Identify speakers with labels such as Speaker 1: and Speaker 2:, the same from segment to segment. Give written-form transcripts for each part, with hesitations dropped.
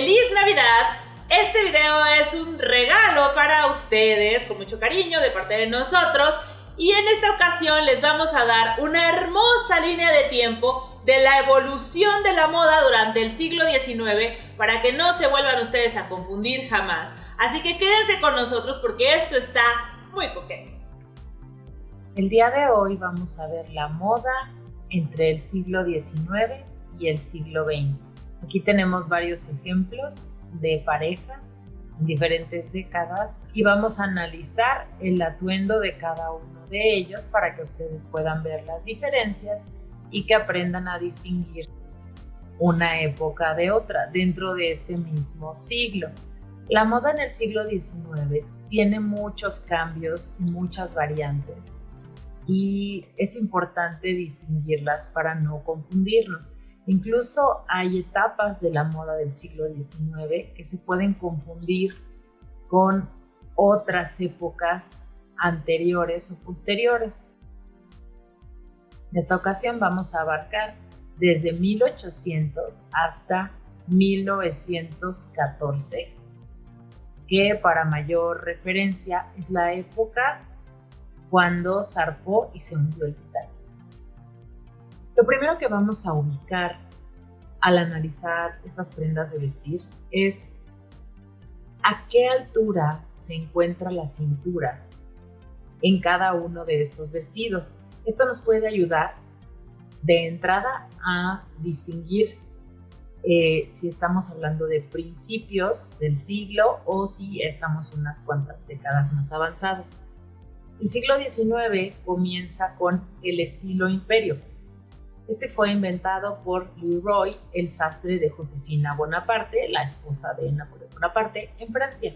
Speaker 1: ¡Feliz Navidad! Este video es un regalo para ustedes, con mucho cariño de parte de nosotros. Y en esta ocasión les vamos a dar una hermosa línea de tiempo de la evolución de la moda durante el siglo XIX para que no se vuelvan ustedes a confundir jamás. Así que quédense con nosotros porque esto está muy coqueto.
Speaker 2: El día de hoy vamos a ver la moda entre el siglo XIX y el siglo XX. Aquí tenemos varios ejemplos de parejas en diferentes décadas y vamos a analizar el atuendo de cada uno de ellos para que ustedes puedan ver las diferencias y que aprendan a distinguir una época de otra dentro de este mismo siglo. La moda en el siglo XIX tiene muchos cambios y muchas variantes y es importante distinguirlas para no confundirnos. Incluso hay etapas de la moda del siglo XIX que se pueden confundir con otras épocas anteriores o posteriores. En esta ocasión vamos a abarcar desde 1800 hasta 1914, que para mayor referencia es la época cuando zarpó y se hundió el Titanic. Lo primero que vamos a ubicar al analizar estas prendas de vestir es a qué altura se encuentra la cintura en cada uno de estos vestidos. Esto nos puede ayudar de entrada a distinguir si estamos hablando de principios del siglo o si estamos unas cuantas décadas más avanzados. El siglo XIX comienza con el estilo imperio. Este fue inventado por Leroy, el sastre de Josefina Bonaparte, la esposa de Napoleón Bonaparte, en Francia.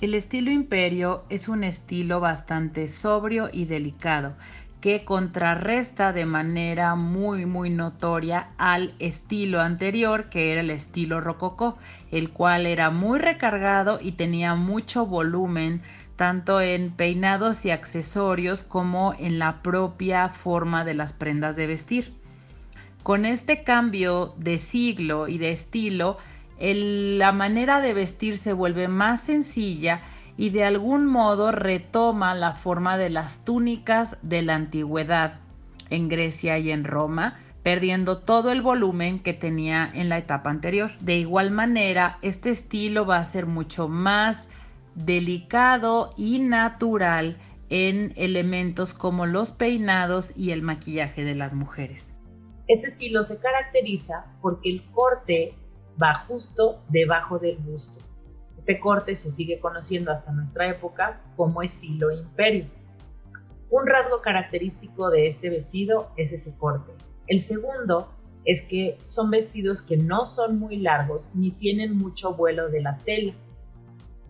Speaker 3: El estilo imperio es un estilo bastante sobrio y delicado que contrarresta de manera muy notoria al estilo anterior, que era el estilo rococó, el cual era muy recargado y tenía mucho volumen tanto en peinados y accesorios como en la propia forma de las prendas de vestir. Con este cambio de siglo y de estilo, la manera de vestir se vuelve más sencilla y de algún modo retoma la forma de las túnicas de la antigüedad en Grecia y en Roma, perdiendo todo el volumen que tenía en la etapa anterior. De igual manera, este estilo va a ser mucho más delicado y natural en elementos como los peinados y el maquillaje de las mujeres.
Speaker 2: Este estilo se caracteriza porque el corte va justo debajo del busto. Este corte se sigue conociendo hasta nuestra época como estilo imperio. Un rasgo característico de este vestido es ese corte. El segundo es que son vestidos que no son muy largos ni tienen mucho vuelo de la tela.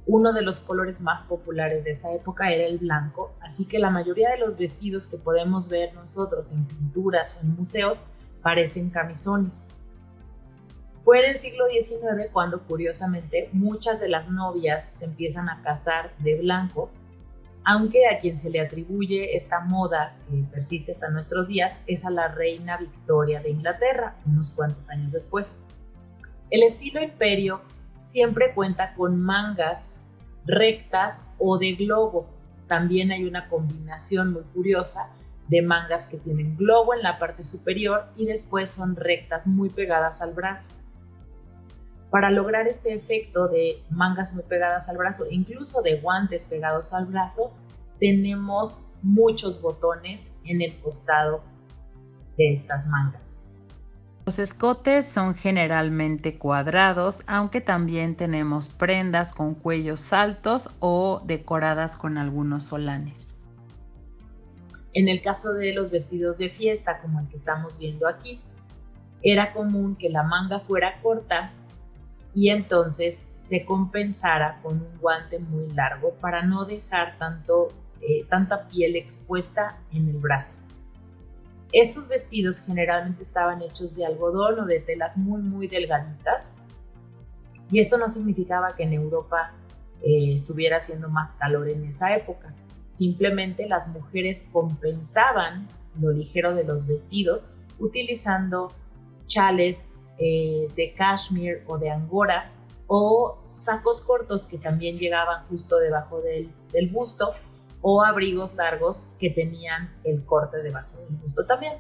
Speaker 2: Uno de los colores más populares de esa época era el blanco, así que la mayoría de los vestidos que podemos ver nosotros en pinturas o en museos parecen camisones. Fue en el siglo XIX cuando, curiosamente, muchas de las novias se empiezan a casar de blanco, aunque a quien se le atribuye esta moda que persiste hasta nuestros días es a la reina Victoria de Inglaterra, unos cuantos años después. El estilo imperio siempre cuenta con mangas rectas o de globo. También hay una combinación muy curiosa de mangas que tienen globo en la parte superior y después son rectas muy pegadas al brazo. Para lograr este efecto de mangas muy pegadas al brazo, incluso de guantes pegados al brazo, tenemos muchos botones en el costado de estas mangas.
Speaker 3: Los escotes son generalmente cuadrados, aunque también tenemos prendas con cuellos altos o decoradas con algunos solanes.
Speaker 2: En el caso de los vestidos de fiesta, como el que estamos viendo aquí, era común que la manga fuera corta y entonces se compensara con un guante muy largo para no dejar tanta piel expuesta en el brazo. Estos vestidos generalmente estaban hechos de algodón o de telas muy delgaditas y esto no significaba que en Europa estuviera haciendo más calor en esa época. Simplemente las mujeres compensaban lo ligero de los vestidos utilizando chales de cashmere o de angora o sacos cortos que también llegaban justo debajo del busto, o abrigos largos que tenían el corte debajo del busto también.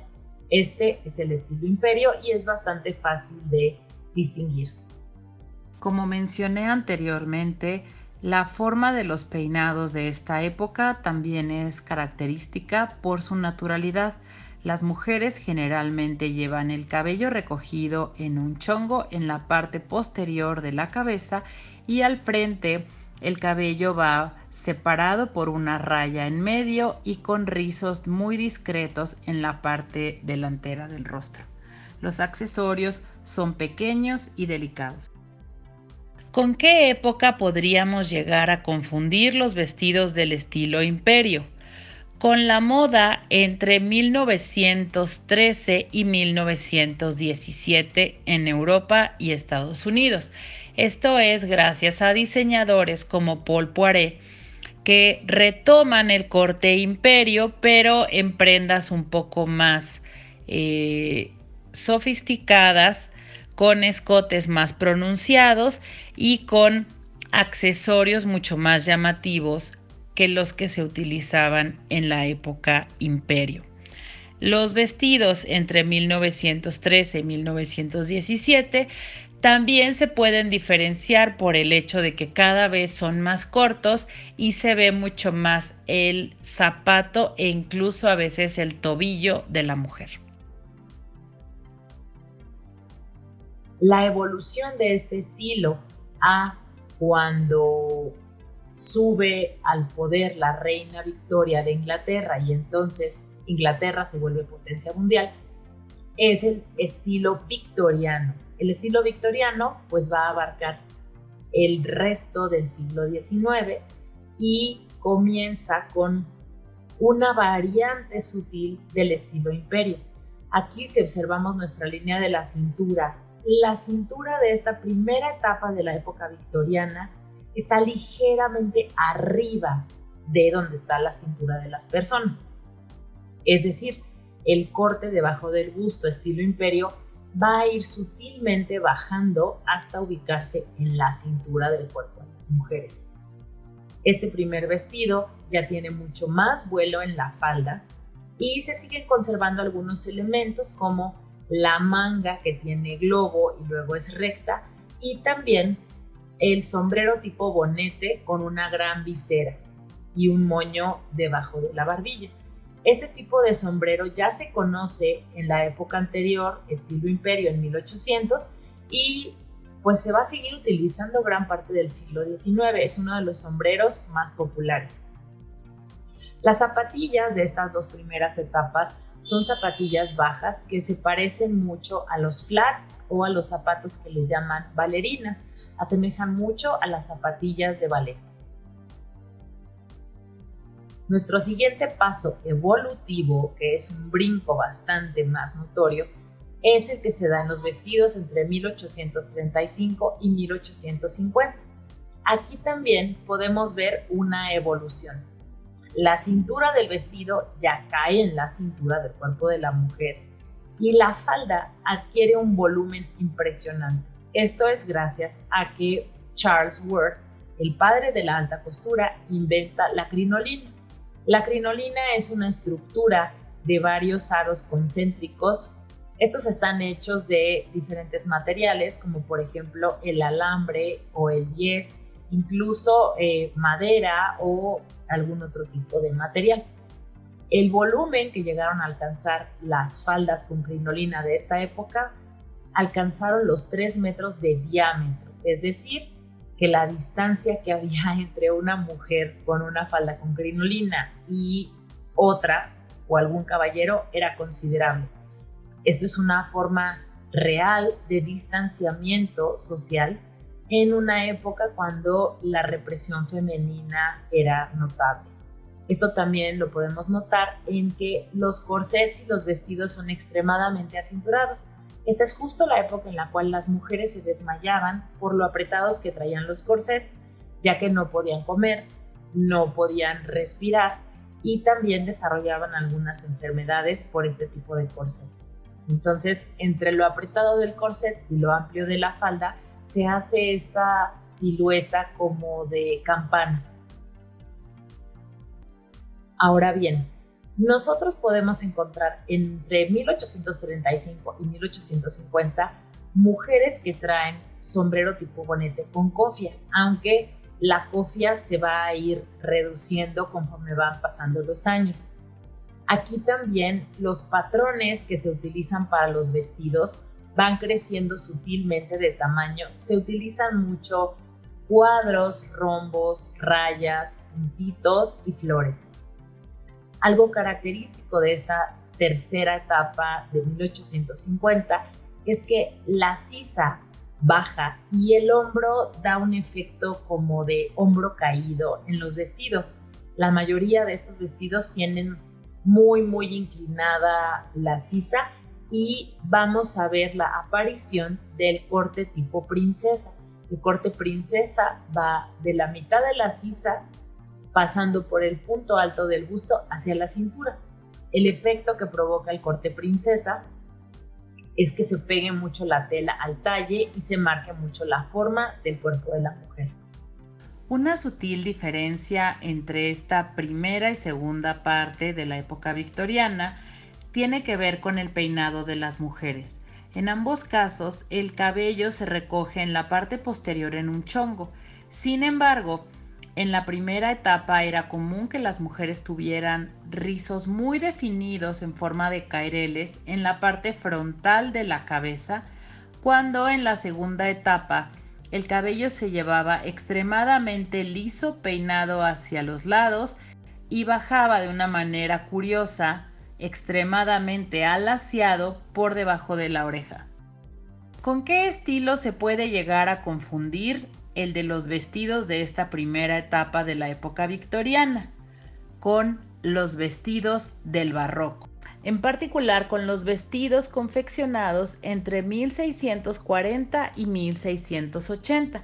Speaker 2: Este es el estilo imperio y es bastante fácil de distinguir.
Speaker 3: Como mencioné anteriormente, la forma de los peinados de esta época también es característica por su naturalidad. Las mujeres generalmente llevan el cabello recogido en un chongo en la parte posterior de la cabeza y al frente el cabello va separado por una raya en medio y con rizos muy discretos en la parte delantera del rostro. Los accesorios son pequeños y delicados. ¿Con qué época podríamos llegar a confundir los vestidos del estilo imperio? Con la moda entre 1913 y 1917 en Europa y Estados Unidos. Esto es gracias a diseñadores como Paul Poiret, que retoman el corte imperio, pero en prendas un poco más sofisticadas, con escotes más pronunciados y con accesorios mucho más llamativos que los que se utilizaban en la época imperio. Los vestidos entre 1913 y 1917 también se pueden diferenciar por el hecho de que cada vez son más cortos y se ve mucho más el zapato e incluso a veces el tobillo de la mujer.
Speaker 2: La evolución de este estilo a cuando sube al poder la reina Victoria de Inglaterra y entonces Inglaterra se vuelve potencia mundial, es el estilo victoriano. El estilo victoriano pues va a abarcar el resto del siglo XIX y comienza con una variante sutil del estilo imperio. Aquí si observamos nuestra línea de la cintura de esta primera etapa de la época victoriana está ligeramente arriba de donde está la cintura de las personas. Es decir, el corte debajo del busto estilo imperio va a ir sutilmente bajando hasta ubicarse en la cintura del cuerpo de las mujeres. Este primer vestido ya tiene mucho más vuelo en la falda y se siguen conservando algunos elementos como la manga que tiene globo y luego es recta y también el sombrero tipo bonete con una gran visera y un moño debajo de la barbilla. Este tipo de sombrero ya se conoce en la época anterior, estilo imperio en 1800, y pues se va a seguir utilizando gran parte del siglo XIX. Es uno de los sombreros más populares. Las zapatillas de estas dos primeras etapas son zapatillas bajas que se parecen mucho a los flats o a los zapatos que les llaman bailarinas. Asemejan mucho a las zapatillas de ballet. Nuestro siguiente paso evolutivo, que es un brinco bastante más notorio, es el que se da en los vestidos entre 1835 y 1850. Aquí también podemos ver una evolución. La cintura del vestido ya cae en la cintura del cuerpo de la mujer y la falda adquiere un volumen impresionante. Esto es gracias a que Charles Worth, el padre de la alta costura, inventa la crinolina. La crinolina es una estructura de varios aros concéntricos. Estos están hechos de diferentes materiales, como por ejemplo el alambre o el bies, incluso madera o algún otro tipo de material. El volumen que llegaron a alcanzar las faldas con crinolina de esta época alcanzaron los 3 metros de diámetro, es decir, que la distancia que había entre una mujer con una falda con crinolina y otra o algún caballero era considerable. Esto es una forma real de distanciamiento social en una época cuando la represión femenina era notable. Esto también lo podemos notar en que los corsets y los vestidos son extremadamente acinturados. Esta es justo la época en la cual las mujeres se desmayaban por lo apretados que traían los corsets, ya que no podían comer, no podían respirar y también desarrollaban algunas enfermedades por este tipo de corset. Entonces, entre lo apretado del corset y lo amplio de la falda, se hace esta silueta como de campana. Ahora bien, nosotros podemos encontrar entre 1835 y 1850 mujeres que traen sombrero tipo bonete con cofia, aunque la cofia se va a ir reduciendo conforme van pasando los años. Aquí también los patrones que se utilizan para los vestidos van creciendo sutilmente de tamaño. Se utilizan mucho cuadros, rombos, rayas, puntitos y flores. Algo característico de esta tercera etapa de 1850 es que la sisa baja y el hombro da un efecto como de hombro caído en los vestidos. La mayoría de estos vestidos tienen muy inclinada la sisa y vamos a ver la aparición del corte tipo princesa. El corte princesa va de la mitad de la sisa pasando por el punto alto del busto hacia la cintura. El efecto que provoca el corte princesa es que se pegue mucho la tela al talle y se marque mucho la forma del cuerpo de la mujer.
Speaker 3: Una sutil diferencia entre esta primera y segunda parte de la época victoriana tiene que ver con el peinado de las mujeres. En ambos casos, el cabello se recoge en la parte posterior en un chongo. Sin embargo, en la primera etapa era común que las mujeres tuvieran rizos muy definidos en forma de caireles en la parte frontal de la cabeza, cuando en la segunda etapa el cabello se llevaba extremadamente liso, peinado hacia los lados y bajaba de una manera curiosa, extremadamente alaciado por debajo de la oreja. ¿Con qué estilo se puede llegar a confundir el de los vestidos de esta primera etapa de la época victoriana? Con los vestidos del barroco, en particular con los vestidos confeccionados entre 1640 y 1680,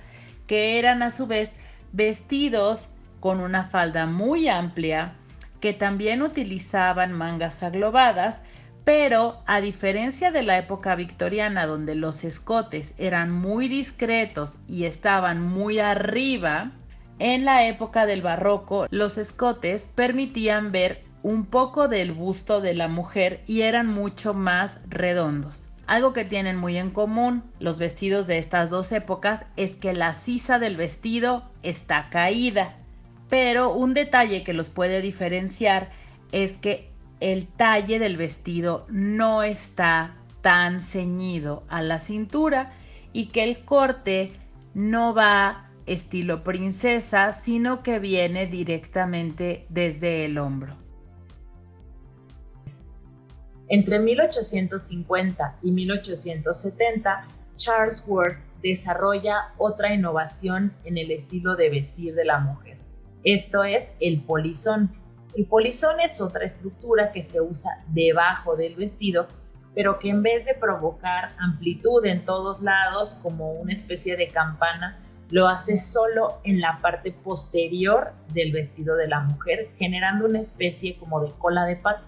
Speaker 3: que eran a su vez vestidos con una falda muy amplia, que también utilizaban mangas aglobadas, pero a diferencia de la época victoriana, donde los escotes eran muy discretos y estaban muy arriba, en la época del barroco los escotes permitían ver un poco del busto de la mujer y eran mucho más redondos. Algo que tienen muy en común los vestidos de estas dos épocas es que la sisa del vestido está caída, pero un detalle que los puede diferenciar es que el talle del vestido no está tan ceñido a la cintura y que el corte no va estilo princesa, sino que viene directamente desde el hombro.
Speaker 2: Entre 1850 y 1870, Charles Worth desarrolla otra innovación en el estilo de vestir de la mujer. Esto es el polizón. El polizón es otra estructura que se usa debajo del vestido, pero que en vez de provocar amplitud en todos lados como una especie de campana, lo hace solo en la parte posterior del vestido de la mujer, generando una especie como de cola de pato.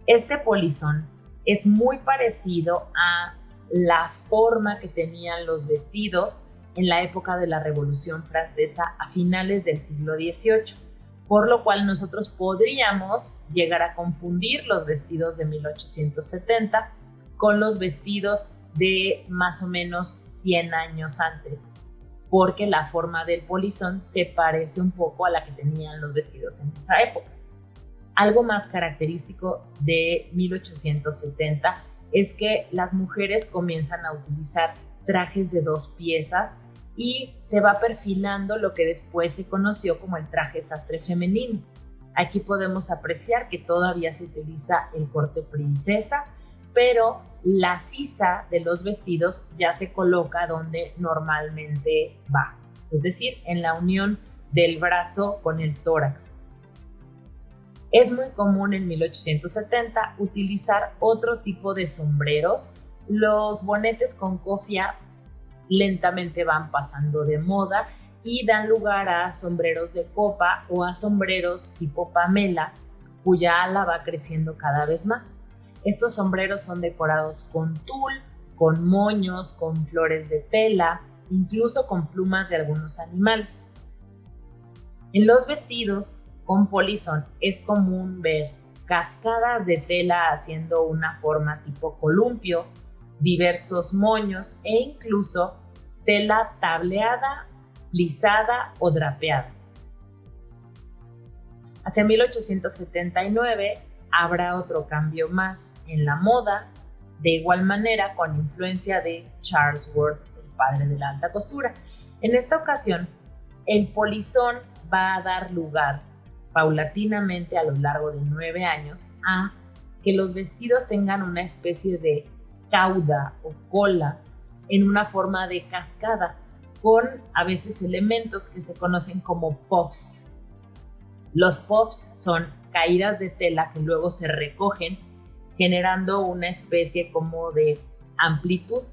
Speaker 2: Este polizón es muy parecido a la forma que tenían los vestidos en la época de la Revolución Francesa a finales del siglo XVIII, por lo cual nosotros podríamos llegar a confundir los vestidos de 1870 con los vestidos de más o menos 100 años antes, porque la forma del polizón se parece un poco a la que tenían los vestidos en esa época. Algo más característico de 1870 es que las mujeres comienzan a utilizar trajes de 2 piezas y se va perfilando lo que después se conoció como el traje sastre femenino. Aquí podemos apreciar que todavía se utiliza el corte princesa, pero la sisa de los vestidos ya se coloca donde normalmente va, es decir, en la unión del brazo con el tórax. Es muy común en 1870 utilizar otro tipo de sombreros. Los bonetes con cofia lentamente van pasando de moda y dan lugar a sombreros de copa o a sombreros tipo Pamela, cuya ala va creciendo cada vez más. Estos sombreros son decorados con tul, con moños, con flores de tela, incluso con plumas de algunos animales. En los vestidos con polizón es común ver cascadas de tela haciendo una forma tipo columpio, diversos moños e incluso tela tableada, lisada o drapeada. Hacia 1879 habrá otro cambio más en la moda, de igual manera con influencia de Charles Worth, el padre de la alta costura. En esta ocasión, el polizón va a dar lugar paulatinamente a lo largo de 9 años a que los vestidos tengan una especie de cauda o cola en una forma de cascada, con a veces elementos que se conocen como puffs. Los puffs son caídas de tela que luego se recogen, generando una especie como de amplitud.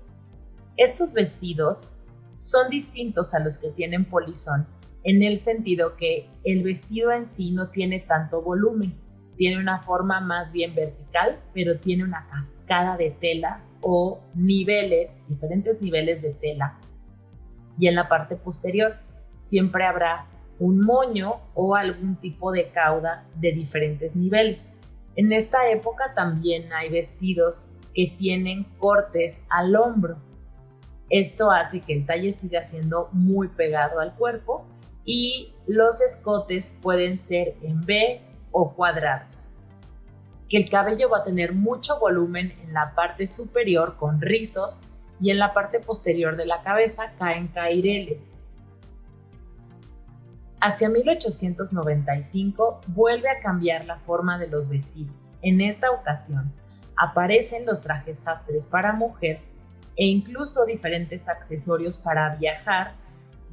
Speaker 2: Estos vestidos son distintos a los que tienen polizón en el sentido que el vestido en sí no tiene tanto volumen, tiene una forma más bien vertical, pero tiene una cascada de tela o niveles, diferentes niveles de tela. Y en la parte posterior siempre habrá un moño o algún tipo de cauda de diferentes niveles. En esta época también hay vestidos que tienen cortes al hombro. Esto hace que el talle siga siendo muy pegado al cuerpo y los escotes pueden ser en V o cuadrados. Que el cabello va a tener mucho volumen en la parte superior con rizos y en la parte posterior de la cabeza caen caireles. Hacia 1895 vuelve a cambiar la forma de los vestidos. En esta ocasión aparecen los trajes sastres para mujer e incluso diferentes accesorios para viajar,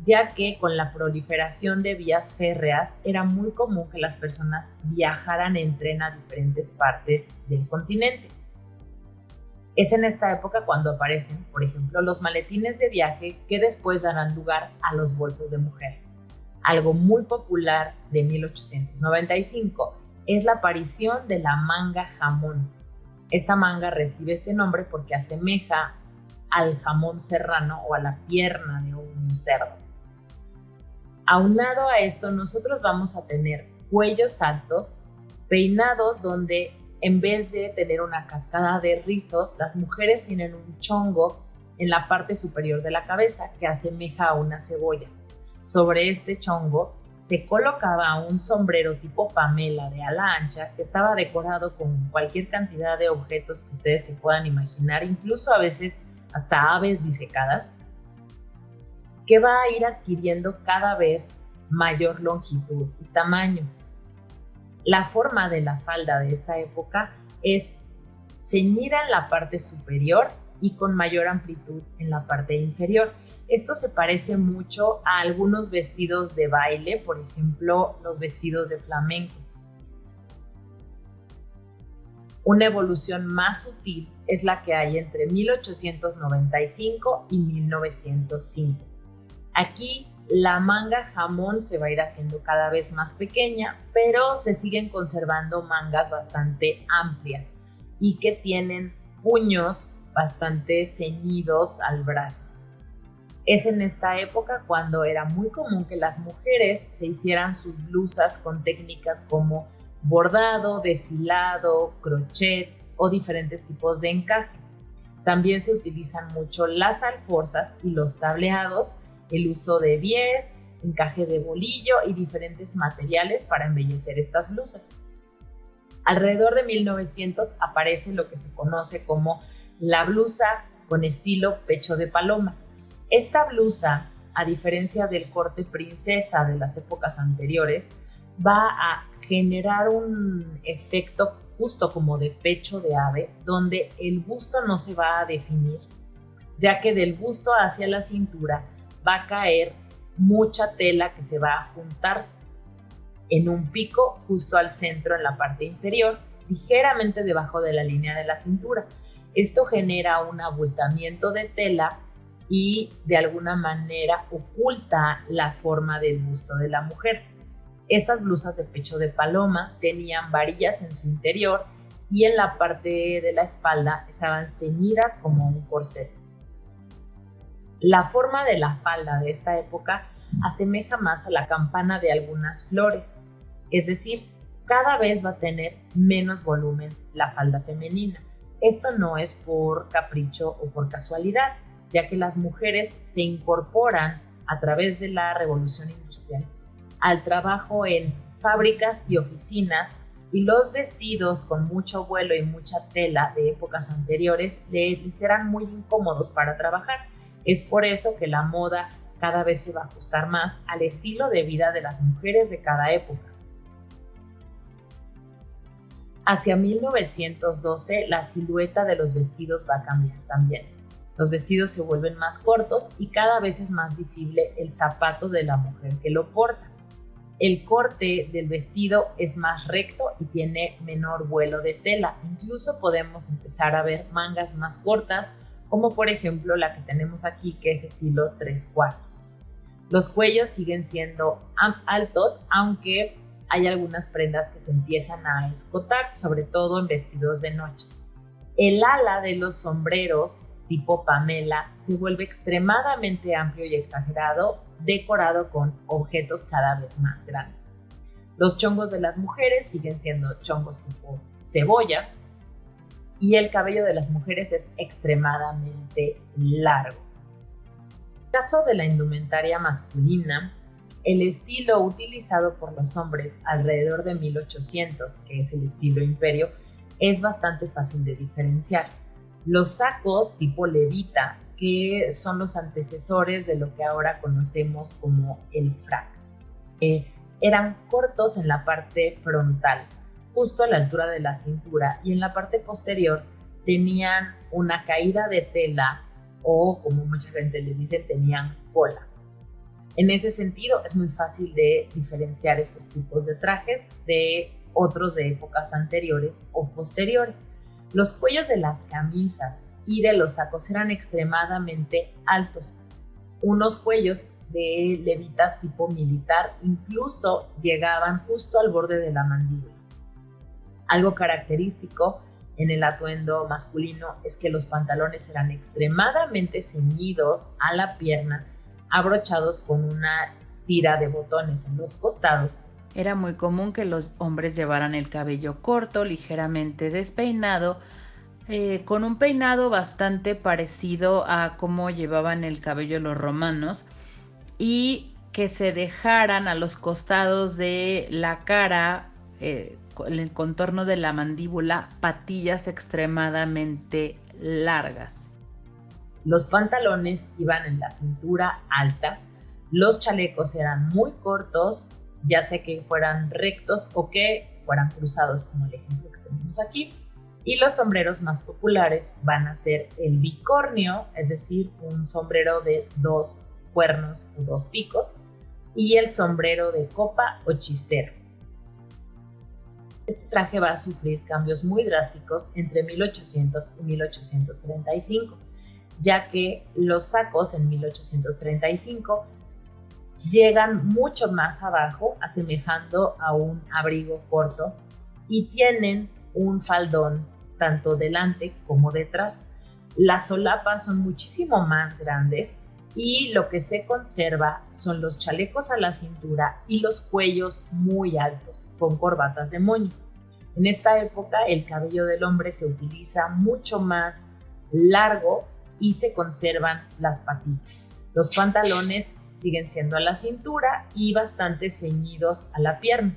Speaker 2: ya que con la proliferación de vías férreas era muy común que las personas viajaran en tren a diferentes partes del continente. Es en esta época cuando aparecen, por ejemplo, los maletines de viaje que después darán lugar a los bolsos de mujer. Algo muy popular de 1895 es la aparición de la manga jamón. Esta manga recibe este nombre porque asemeja al jamón serrano o a la pierna de un cerdo. Aunado a esto, nosotros vamos a tener cuellos altos, peinados donde en vez de tener una cascada de rizos, las mujeres tienen un chongo en la parte superior de la cabeza que asemeja a una cebolla. Sobre este chongo se colocaba un sombrero tipo Pamela de ala ancha que estaba decorado con cualquier cantidad de objetos que ustedes se puedan imaginar, incluso a veces hasta aves disecadas, que va a ir adquiriendo cada vez mayor longitud y tamaño. La forma de la falda de esta época es ceñida en la parte superior y con mayor amplitud en la parte inferior. Esto se parece mucho a algunos vestidos de baile, por ejemplo, los vestidos de flamenco. Una evolución más sutil es la que hay entre 1895 y 1905. Aquí la manga jamón se va a ir haciendo cada vez más pequeña, pero se siguen conservando mangas bastante amplias y que tienen puños bastante ceñidos al brazo. Es en esta época cuando era muy común que las mujeres se hicieran sus blusas con técnicas como bordado, deshilado, crochet o diferentes tipos de encaje. También se utilizan mucho las alforzas y los tableados, el uso de bies, encaje de bolillo y diferentes materiales para embellecer estas blusas. Alrededor de 1900 aparece lo que se conoce como la blusa con estilo pecho de paloma. Esta blusa, a diferencia del corte princesa de las épocas anteriores, va a generar un efecto justo como de pecho de ave, donde el busto no se va a definir, ya que del busto hacia la cintura va a caer mucha tela que se va a juntar en un pico justo al centro en la parte inferior, ligeramente debajo de la línea de la cintura. Esto genera un abultamiento de tela y de alguna manera oculta la forma del busto de la mujer. Estas blusas de pecho de paloma tenían varillas en su interior y en la parte de la espalda estaban ceñidas como un corset. La forma de la falda de esta época asemeja más a la campana de algunas flores, es decir, cada vez va a tener menos volumen la falda femenina. Esto no es por capricho o por casualidad, ya que las mujeres se incorporan a través de la revolución industrial al trabajo en fábricas y oficinas, y los vestidos con mucho vuelo y mucha tela de épocas anteriores les eran muy incómodos para trabajar. Es por eso que la moda cada vez se va a ajustar más al estilo de vida de las mujeres de cada época. Hacia 1912, la silueta de los vestidos va a cambiar también. Los vestidos se vuelven más cortos y cada vez es más visible el zapato de la mujer que lo porta. El corte del vestido es más recto y tiene menor vuelo de tela. Incluso podemos empezar a ver mangas más cortas, como por ejemplo la que tenemos aquí, que es estilo 3/4. Los cuellos siguen siendo altos, aunque hay algunas prendas que se empiezan a escotar, sobre todo en vestidos de noche. El ala de los sombreros tipo Pamela se vuelve extremadamente amplio y exagerado, decorado con objetos cada vez más grandes. Los chongos de las mujeres siguen siendo chongos tipo cebolla y el cabello de las mujeres es extremadamente largo. En el caso de la indumentaria masculina, el estilo utilizado por los hombres alrededor de 1800, que es el estilo imperio, es bastante fácil de diferenciar. Los sacos tipo levita, que son los antecesores de lo que ahora conocemos como el frac, eran cortos en la parte frontal, justo a la altura de la cintura, y en la parte posterior tenían una caída de tela o, como mucha gente le dice, tenían cola. En ese sentido, es muy fácil de diferenciar estos tipos de trajes de otros de épocas anteriores o posteriores. Los cuellos de las camisas y de los sacos eran extremadamente altos. Unos cuellos de levitas tipo militar incluso llegaban justo al borde de la mandíbula. Algo característico en el atuendo masculino es que los pantalones eran extremadamente ceñidos a la pierna, abrochados con una tira de botones en los costados.
Speaker 3: Era muy común que los hombres llevaran el cabello corto, ligeramente despeinado, con un peinado bastante parecido a cómo llevaban el cabello los romanos, y que se dejaran a los costados de la cara, el contorno de la mandíbula, patillas extremadamente largas.
Speaker 2: Los pantalones iban en la cintura alta, los chalecos eran muy cortos, ya sea que fueran rectos o que fueran cruzados, como el ejemplo que tenemos aquí. Y los sombreros más populares van a ser el bicornio, es decir, un sombrero de 2 cuernos o 2 picos, y el sombrero de copa o chistera. Este traje va a sufrir cambios muy drásticos entre 1800 y 1835, ya que los sacos en 1835 llegan mucho más abajo, asemejando a un abrigo corto, y tienen un faldón tanto delante como detrás. Las solapas son muchísimo más grandes y lo que se conserva son los chalecos a la cintura y los cuellos muy altos, con corbatas de moño. En esta época el cabello del hombre se utiliza mucho más largo y se conservan las patillas. Los pantalones siguen siendo a la cintura y bastante ceñidos a la pierna.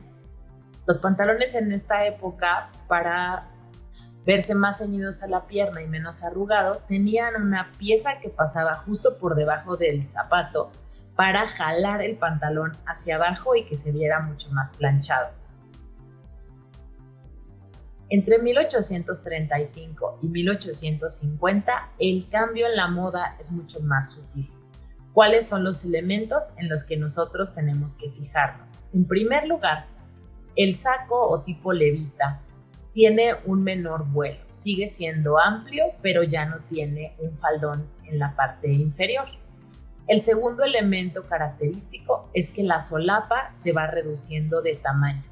Speaker 2: Los pantalones en esta época, para verse más ceñidos a la pierna y menos arrugados, tenían una pieza que pasaba justo por debajo del zapato para jalar el pantalón hacia abajo y que se viera mucho más planchado. Entre 1835 y 1850, el cambio en la moda es mucho más sutil. ¿Cuáles son los elementos en los que nosotros tenemos que fijarnos? En primer lugar, el saco o tipo levita tiene un menor vuelo, sigue siendo amplio, pero ya no tiene un faldón en la parte inferior. El segundo elemento característico es que la solapa se va reduciendo de tamaño.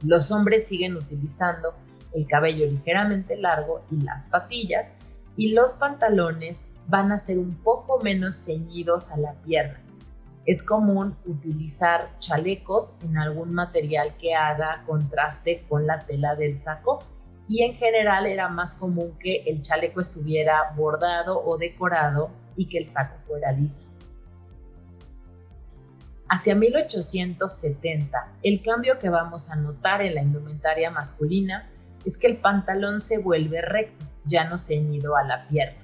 Speaker 2: Los hombres siguen utilizando el cabello ligeramente largo y las patillas, y los pantalones van a ser un poco menos ceñidos a la pierna. Es común utilizar chalecos en algún material que haga contraste con la tela del saco, y en general era más común que el chaleco estuviera bordado o decorado y que el saco fuera liso. Hacia 1870, el cambio que vamos a notar en la indumentaria masculina es que el pantalón se vuelve recto, ya no ceñido a la pierna.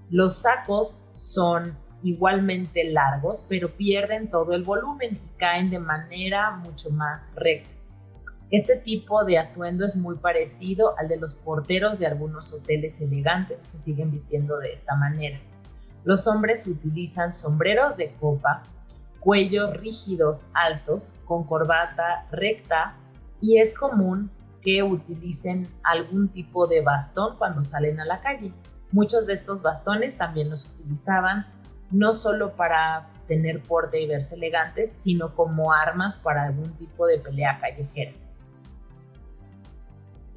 Speaker 2: Los sacos son igualmente largos, pero pierden todo el volumen y caen de manera mucho más recta. Este tipo de atuendo es muy parecido al de los porteros de algunos hoteles elegantes que siguen vistiendo de esta manera. Los hombres utilizan sombreros de copa, cuellos rígidos altos, con corbata recta, y es común que utilicen algún tipo de bastón cuando salen a la calle. Muchos de estos bastones también los utilizaban no solo para tener porte y verse elegantes, sino como armas para algún tipo de pelea callejera.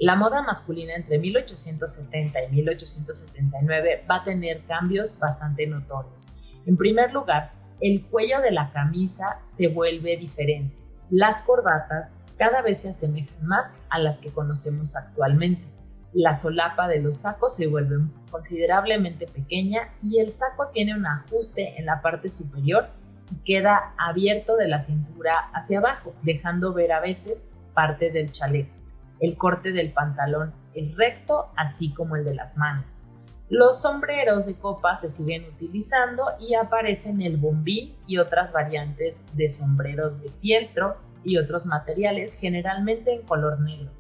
Speaker 2: La moda masculina entre 1870 y 1879 va a tener cambios bastante notorios. En primer lugar, el cuello de la camisa se vuelve diferente. Las corbatas cada vez se asemejan más a las que conocemos actualmente. La solapa de los sacos se vuelve considerablemente pequeña y el saco tiene un ajuste en la parte superior y queda abierto de la cintura hacia abajo, dejando ver a veces parte del chaleco. El corte del pantalón es recto, así como el de las mangas. Los sombreros de copa se siguen utilizando y aparecen el bombín y otras variantes de sombreros de fieltro y otros materiales, generalmente en color negro.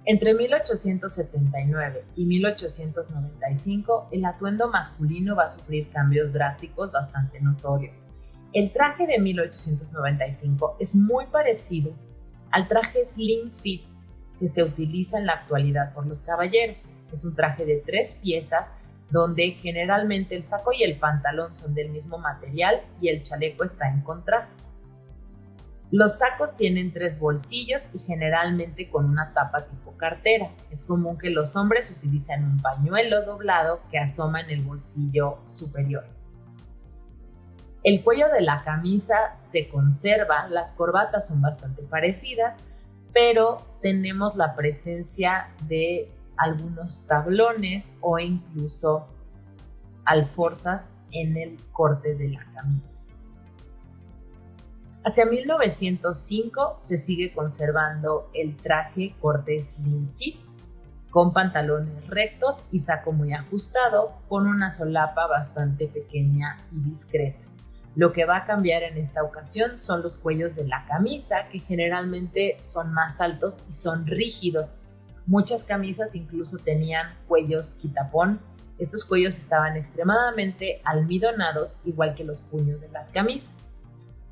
Speaker 2: Entre 1879 y 1895, el atuendo masculino va a sufrir cambios drásticos bastante notorios. El traje de 1895 es muy parecido al traje slim fit que se utiliza en la actualidad por los caballeros. Es un traje de 3 piezas donde generalmente el saco y el pantalón son del mismo material y el chaleco está en contraste. Los sacos tienen 3 bolsillos y generalmente con una tapa tipo cartera. Es común que los hombres utilicen un pañuelo doblado que asoma en el bolsillo superior. El cuello de la camisa se conserva, las corbatas son bastante parecidas, pero tenemos la presencia de algunos tablones o incluso alforzas en el corte de la camisa. Hacia 1905 se sigue conservando el traje corte slim fit, con pantalones rectos y saco muy ajustado, con una solapa bastante pequeña y discreta. Lo que va a cambiar en esta ocasión son los cuellos de la camisa, que generalmente son más altos y son rígidos. Muchas camisas incluso tenían cuellos quitapón. Estos cuellos estaban extremadamente almidonados, igual que los puños de las camisas.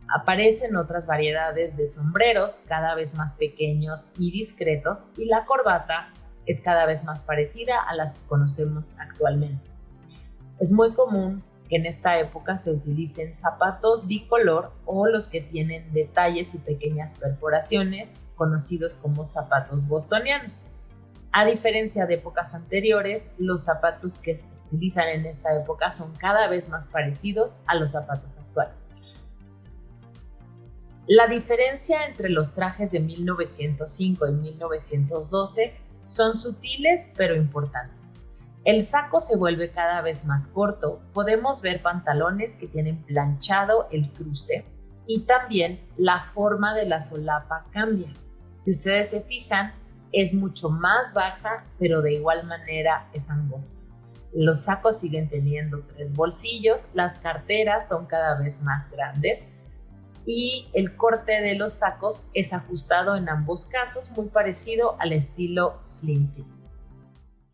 Speaker 2: Aparecen otras variedades de sombreros, cada vez más pequeños y discretos, y la corbata es cada vez más parecida a las que conocemos actualmente. Es muy común que en esta época se utilicen zapatos bicolor o los que tienen detalles y pequeñas perforaciones, conocidos como zapatos bostonianos. A diferencia de épocas anteriores, los zapatos que se utilizan en esta época son cada vez más parecidos a los zapatos actuales. La diferencia entre los trajes de 1905 y 1912 son sutiles pero importantes. El saco se vuelve cada vez más corto, podemos ver pantalones que tienen planchado el cruce y también la forma de la solapa cambia. Si ustedes se fijan, es mucho más baja, pero de igual manera es angosta. Los sacos siguen teniendo 3 bolsillos, las carteras son cada vez más grandes y el corte de los sacos es ajustado en ambos casos, muy parecido al estilo slim fit.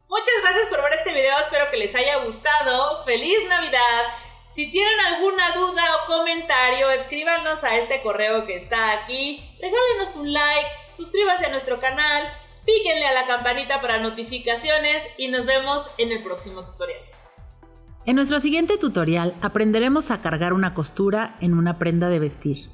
Speaker 1: Muchas gracias por ver este video, espero que les haya gustado. ¡Feliz Navidad! Si tienen alguna duda o comentario, escríbanos a este correo que está aquí, regálenos un like, suscríbanse a nuestro canal, píquenle a la campanita para notificaciones y nos vemos en el próximo tutorial.
Speaker 3: En nuestro siguiente tutorial aprenderemos a cargar una costura en una prenda de vestir.